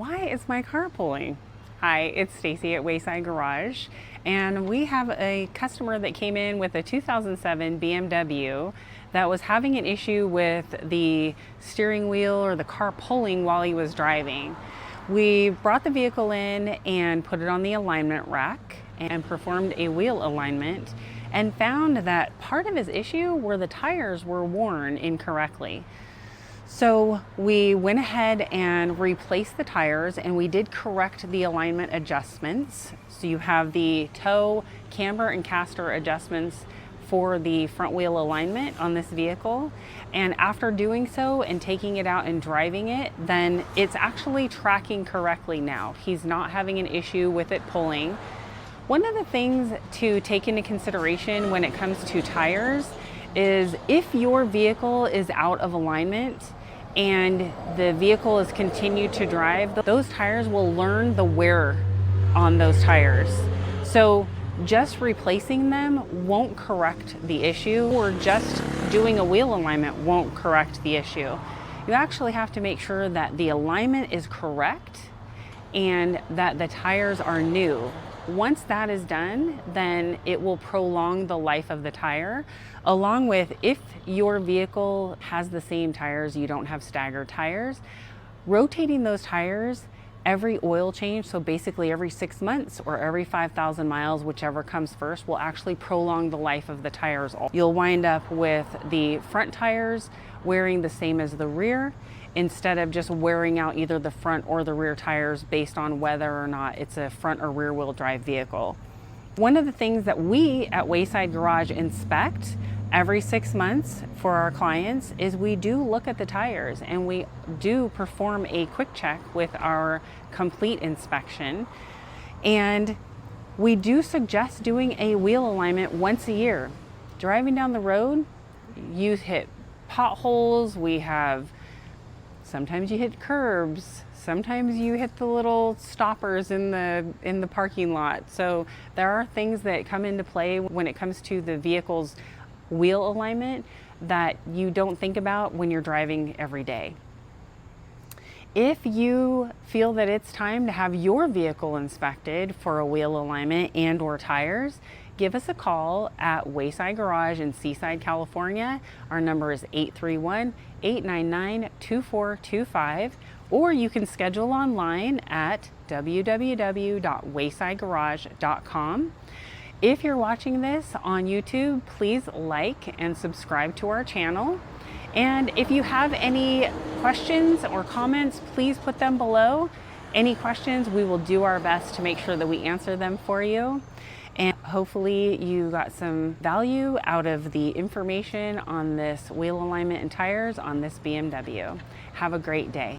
Why is my car pulling? Hi, it's Stacy at Wayside Garage, and we have a customer that came in with a 2007 BMW that was having an issue with the steering wheel or the car pulling while he was driving. We brought the vehicle in and put it on the alignment rack and performed a wheel alignment and found that part of his issue were the tires were worn incorrectly. So we went ahead and replaced the tires, and we did correct the alignment adjustments. So you have the toe, camber, and caster adjustments for the front wheel alignment on this vehicle. And after doing so and taking it out and driving it, then it's actually tracking correctly now. He's not having an issue with it pulling. One of the things to take into consideration when it comes to tires is if your vehicle is out of alignment and the vehicle is continued to drive, those tires will learn the wear on those tires. So just replacing them won't correct the issue, or just doing a wheel alignment won't correct the issue. You actually have to make sure that the alignment is correct and that the tires are new. Once that is done, then it will prolong the life of the tire, along with, if your vehicle has the same tires, you don't have staggered tires, rotating those tires every oil change, so basically every 6 months or every 5,000 miles, whichever comes first, will actually prolong the life of the tires. You'll wind up with the front tires wearing the same as the rear, instead of just wearing out either the front or the rear tires based on whether or not it's a front or rear wheel drive vehicle. One of the things that we at Wayside Garage inspect every 6 months for our clients is we do look at the tires, and we do perform a quick check with our complete inspection. And we do suggest doing a wheel alignment once a year. Driving down the road, you hit potholes, sometimes you hit curbs, sometimes you hit the little stoppers in the parking lot. So there are things that come into play when it comes to the vehicle's wheel alignment that you don't think about when you're driving every day. If you feel that it's time to have your vehicle inspected for a wheel alignment and or tires, give us a call at Wayside Garage in Seaside, California. Our number is 831-899-2425, or you can schedule online at www.waysidegarage.com. If you're watching this on YouTube, please like and subscribe to our channel. And if you have any questions or comments, please put them below. Any questions, we will do our best to make sure that we answer them for you. And hopefully you got some value out of the information on this wheel alignment and tires on this BMW. Have a great day.